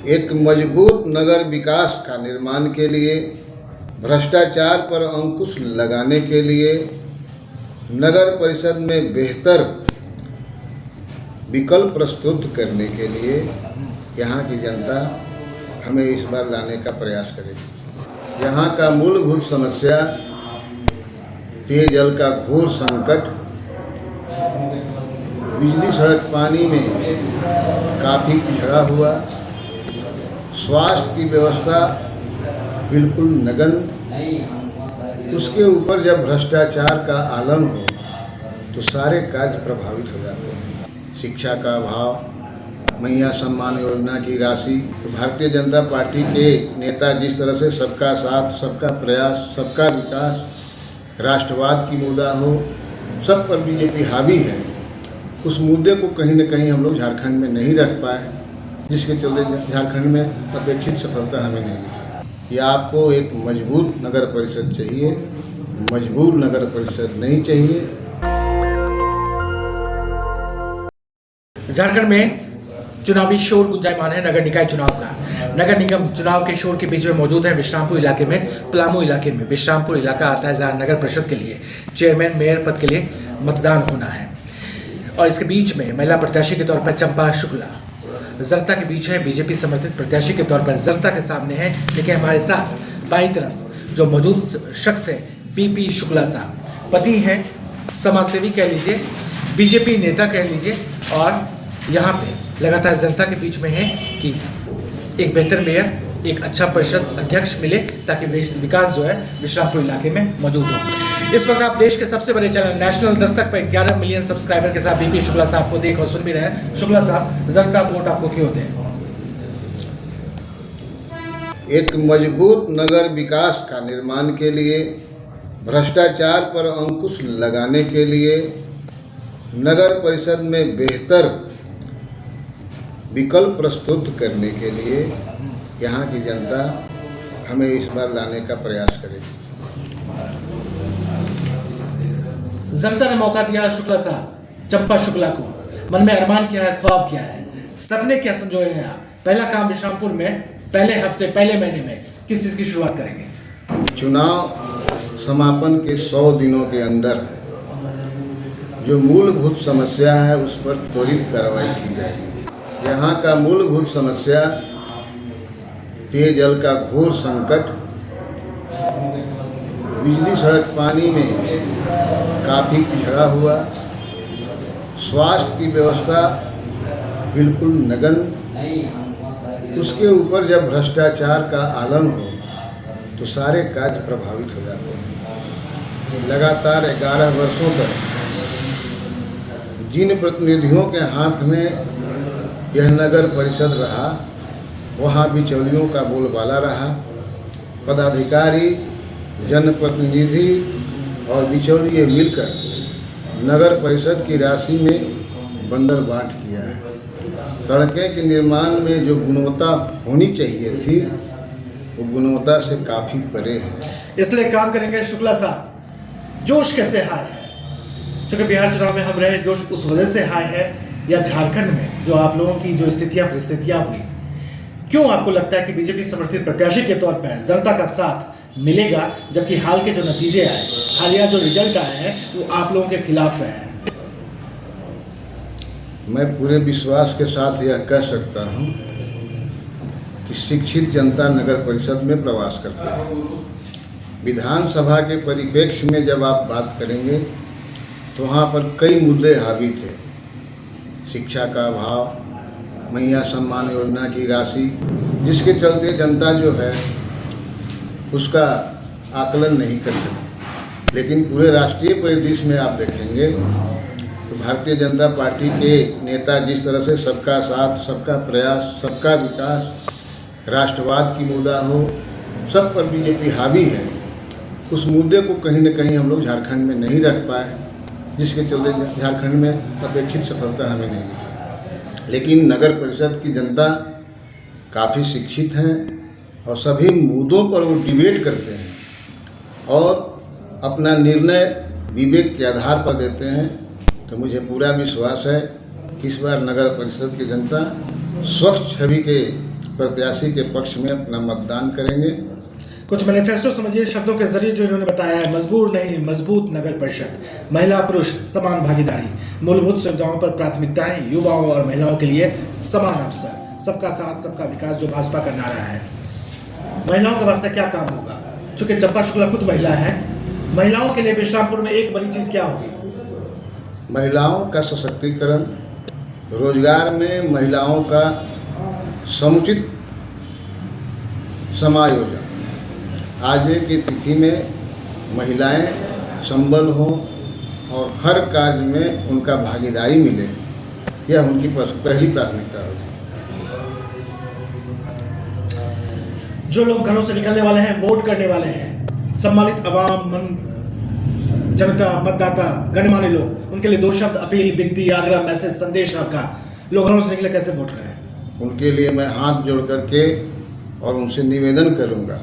एक मजबूत नगर विकास का निर्माण के लिए, भ्रष्टाचार पर अंकुश लगाने के लिए, नगर परिषद में बेहतर विकल्प प्रस्तुत करने के लिए यहाँ की जनता हमें इस बार लाने का प्रयास करेगी। यहाँ का मूलभूत समस्या पेयजल का घोर संकट, बिजली सड़क पानी में काफ़ी पिछड़ा हुआ, स्वास्थ्य की व्यवस्था बिल्कुल नगण्य, उसके ऊपर जब भ्रष्टाचार का आलम हो तो सारे कार्य प्रभावित हो जाते हैं। शिक्षा का अभाव, मैया सम्मान योजना की राशि, तो भारतीय जनता पार्टी के नेता जिस तरह से सबका साथ, सबका प्रयास, सबका विकास, राष्ट्रवाद की मुद्दा हो, सब पर बीजेपी हावी है, उस मुद्दे को कहीं न कहीं हम लोग झारखंड में नहीं रख पाए, जिसके चलते झारखंड में अपेक्षित सफलता हमें नहीं मिली। या आपको एक मजबूत नगर परिषद चाहिए, मजबूर नगर परिषद नहीं चाहिए। झारखंड में चुनावी शोर गुंजायमान है नगर निकाय चुनाव का। नगर निगम चुनाव के शोर के बीच में मौजूद है विश्रामपुर इलाके में, पलामू इलाके में। विश्रामपुर इलाका आता है जहां नगर परिषद के लिए चेयरमैन मेयर पद के लिए मतदान होना है, और इसके बीच में महिला प्रत्याशी के तौर पर चंपा शुक्ला जनता के बीच है। बीजेपी समर्थित प्रत्याशी के तौर पर जनता के सामने है, लेकिन हमारे साथ बाईं तरफ जो मौजूद शख्स है पीपी शुक्ला साहब, पति हैं, समाजसेवी कह लीजिए, बीजेपी नेता कह लीजिए, और यहाँ पे लगातार जनता के बीच में है कि एक बेहतर मेयर, एक अच्छा परिषद अध्यक्ष मिले ताकि विकास जो है विश्रामपुर इलाके में मौजूद हो। इस वक्त आप देश के सबसे बड़े चैनल नेशनल दस्तक पर 11 मिलियन सब्सक्राइबर के साथ बीपी शुक्ला साहब को देख और सुन भी रहे हैं। शुक्ला साहब, जनता वोट आपको क्यों दें? एक मजबूत नगर विकास का निर्माण के लिए, भ्रष्टाचार पर अंकुश लगाने के लिए, नगर परिषद में बेहतर विकल्प प्रस्तुत करने के लिए यहाँ की जनता हमें इस बार लाने का प्रयास करेगी। जनता ने मौका दिया शुक्ला साहब, चंपा शुक्ला को। मन में अरमान क्या है, ख्वाब क्या है, सपने क्या संजोए हैं आप? पहला काम विश्रामपुर में पहले हफ्ते, पहले महीने में किस चीज़ की शुरुआत करेंगे? चुनाव समापन के 100 दिनों के अंदर जो मूलभूत समस्या है उस पर त्वरित कार्रवाई की जाएगी। यहाँ का मूलभूत समस्या पेयजल का घोर संकट, बिजली सड़क पानी में काफ़ी पिछड़ा हुआ, स्वास्थ्य की व्यवस्था बिल्कुल नगण्य, उसके ऊपर जब भ्रष्टाचार का आलम हो तो सारे कार्य प्रभावित हो जाते हैं। लगातार 11 वर्षों तक जिन प्रतिनिधियों के हाथ में यह नगर परिषद रहा, वहाँ बिचौलियों का बोलबाला रहा। पदाधिकारी, जनप्रतिनिधि और बिचौलिए मिलकर नगर परिषद की राशि में बंदर बांट किया है। सड़कें के निर्माण में जो गुणवत्ता होनी चाहिए थी, वो गुणवत्ता से काफ़ी परे है। इसलिए काम करेंगे शुक्ला साहब। जोश कैसे हाय है? क्योंकि बिहार चुनाव में हम रहे, जोश उस वजह से हाय है, या झारखंड में जो आप लोगों की जो स्थितियां परिस्थितियां हुई, क्यों आपको लगता है कि बीजेपी समर्थित प्रत्याशी के तौर पर जनता का साथ मिलेगा, जबकि हाल के जो नतीजे आए, हालिया जो रिजल्ट आए हैं, वो आप लोगों के खिलाफ रहे हैं? मैं पूरे विश्वास के साथ यह कह सकता हूँ कि शिक्षित जनता नगर परिषद में प्रवास करती है। विधानसभा के परिप्रेक्ष्य में जब आप बात करेंगे तो वहाँ पर कई मुद्दे हावी थे। शिक्षा का अभाव, मैया सम्मान योजना की राशि, जिसके चलते जनता जो है उसका आकलन नहीं कर सकती। लेकिन पूरे राष्ट्रीय परिदृश्य में आप देखेंगे तो भारतीय जनता पार्टी के नेता जिस तरह से सबका साथ, सबका प्रयास, सबका विकास, राष्ट्रवाद की मुद्दा हो, सब पर बीजेपी हावी है, उस मुद्दे को कहीं न कहीं हम लोग झारखंड में नहीं रख पाए, जिसके चलते झारखंड में अपेक्षित सफलता हमें नहीं मिली। लेकिन नगर परिषद की जनता काफ़ी शिक्षित हैं और सभी मुद्दों पर वो डिबेट करते हैं और अपना निर्णय विवेक के आधार पर देते हैं। तो मुझे पूरा विश्वास है कि इस बार नगर परिषद की जनता स्वच्छ छवि के प्रत्याशी के पक्ष में अपना मतदान करेंगे। कुछ मैनिफेस्टो समझिए शब्दों के जरिए जो इन्होंने बताया है, मजबूर नहीं मजबूत नगर परिषद, महिला पुरुष समान भागीदारी, मूलभूत सुविधाओं पर प्राथमिकताएं, युवाओं और महिलाओं के लिए समान अवसर, सबका साथ सबका विकास जो भाजपा का नारा है। महिलाओं के वास्ते क्या काम होगा? चूंकि चंपा शुक्ला खुद महिला है, महिलाओं के लिए विश्रामपुर में एक बड़ी चीज क्या होगी? महिलाओं का सशक्तिकरण, रोजगार में महिलाओं का समुचित समायोजन, आज की तिथि में महिलाएं संबल हों और हर कार्य में उनका भागीदारी मिले, यह उनकी पहली प्राथमिकता होगी। जो लोग घरों से निकलने वाले हैं, वोट करने वाले हैं, सम्मानित अवाम, जनता, मतदाता, गणमान्य लोग, उनके लिए दो शब्द अपील, विनती, आग्रह, मैसेज, संदेश आपका। लोग घरों से निकले कैसे वोट करें? उनके लिए मैं हाथ जोड़ करके और उनसे निवेदन करूंगा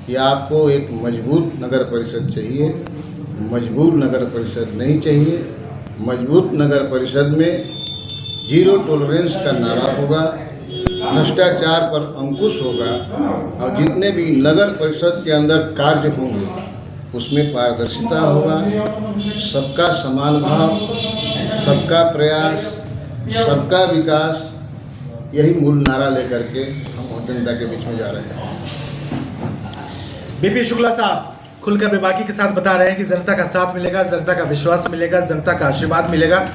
कि आपको एक मजबूत नगर परिषद चाहिए, मजबूर नगर परिषद नहीं चाहिए। मजबूत नगर परिषद में जीरो टॉलरेंस का नारा होगा, भ्रष्टाचार पर अंकुश होगा और जितने भी नगर परिषद के अंदर कार्य होंगे उसमें पारदर्शिता होगा। सबका समान भाव, सबका प्रयास, सबका विकास, यही मूल नारा लेकर के हम जनता के बीच में जा रहे हैं। बीपी शुक्ला साहब खुलकर बेबाकी के साथ बता रहे हैं कि जनता का साथ मिलेगा, जनता का विश्वास मिलेगा, जनता का आशीर्वाद मिलेगा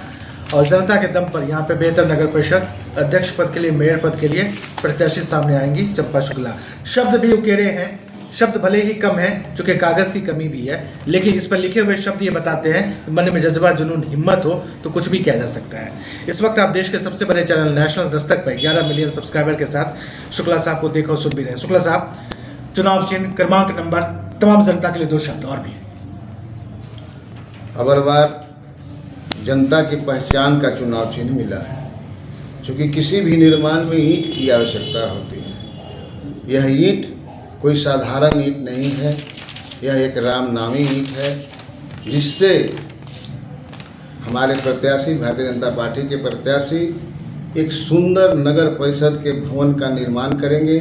और जनता के दम पर यहाँ पे बेहतर नगर परिषद अध्यक्ष पद के लिए, मेयर पद के लिए प्रत्याशी सामने आएंगी चंपा शुक्ला। शब्द भी उकेरे हैं, शब्द भले ही कम है चूंकि कागज़ की कमी भी है, लेकिन इस पर लिखे हुए शब्द ये बताते हैं मन में जज्बा, जुनून, हिम्मत हो तो कुछ भी किया जा सकता है। इस वक्त आप देश के सबसे बड़े चैनल नेशनल दस्तक पर 11 मिलियन सब्सक्राइबर के साथ शुक्ला साहब को देखो सुन भी रहे। शुक्ला साहब, चुनाव चिन्ह, क्रमांक, नंबर, तमाम जनता के लिए दो शब्द और भी। अबरवार जनता की पहचान का चुनाव चिन्ह मिला है, क्योंकि किसी भी निर्माण में ईंट की आवश्यकता होती है। यह ईंट कोई साधारण ईंट नहीं है, यह एक रामनामी ईंट है, जिससे हमारे प्रत्याशी, भारतीय जनता पार्टी के प्रत्याशी एक सुंदर नगर परिषद के भवन का निर्माण करेंगे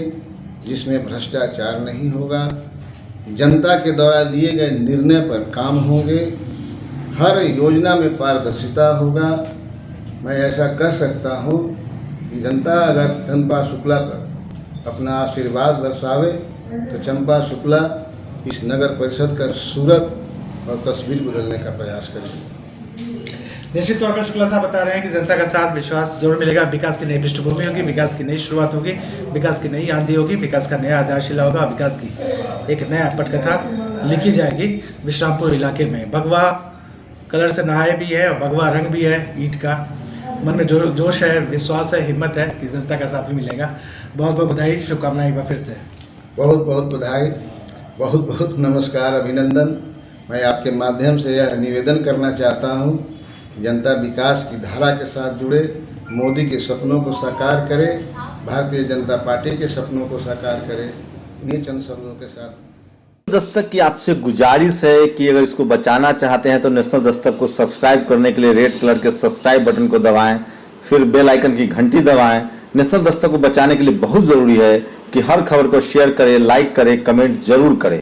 जिसमें भ्रष्टाचार नहीं होगा, जनता के द्वारा लिए गए निर्णय पर काम होंगे, हर योजना में पारदर्शिता होगा। मैं ऐसा कह सकता हूँ कि जनता अगर चंपा शुक्ला पर अपना आशीर्वाद बरसावे तो चंपा शुक्ला इस नगर परिषद का सूरत और तस्वीर बदलने का प्रयास करेंगे। निश्चित तौर पर शुक्ला साहब बता रहे हैं कि जनता का साथ, विश्वास जरूर मिलेगा। विकास की नई पृष्ठभूमि होगी, विकास की नई शुरुआत होगी, विकास की नई आंधी होगी, विकास का नया आधारशिला होगा, विकास की एक नया पटकथा लिखी जाएगी विश्रामपुर इलाके में। भगवा कलर से नहाए भी है और भगवा रंग भी है ईंट का। मन में जोश है, विश्वास है, हिम्मत है कि जनता का साथ भी मिलेगा। बहुत बहुत बधाई, शुभकामनाएं एक बार फिर से। बहुत बहुत बधाई, बहुत बहुत नमस्कार, अभिनंदन। मैं आपके माध्यम से यह निवेदन करना चाहता हूँ, जनता विकास की धारा के साथ जुड़े, मोदी के सपनों को साकार करे, भारतीय जनता पार्टी के सपनों को साकार करे। इन्हीं चंद शब्दों के साथ दस्तक की आपसे गुजारिश है कि अगर इसको बचाना चाहते हैं तो नेशनल दस्तक को सब्सक्राइब करने के लिए रेड कलर के सब्सक्राइब बटन को दबाएं, फिर बेल आइकन की घंटी दबाएं। नेशनल दस्तक को बचाने के लिए बहुत जरूरी है कि हर खबर को शेयर करें, लाइक करें, कमेंट जरूर करें।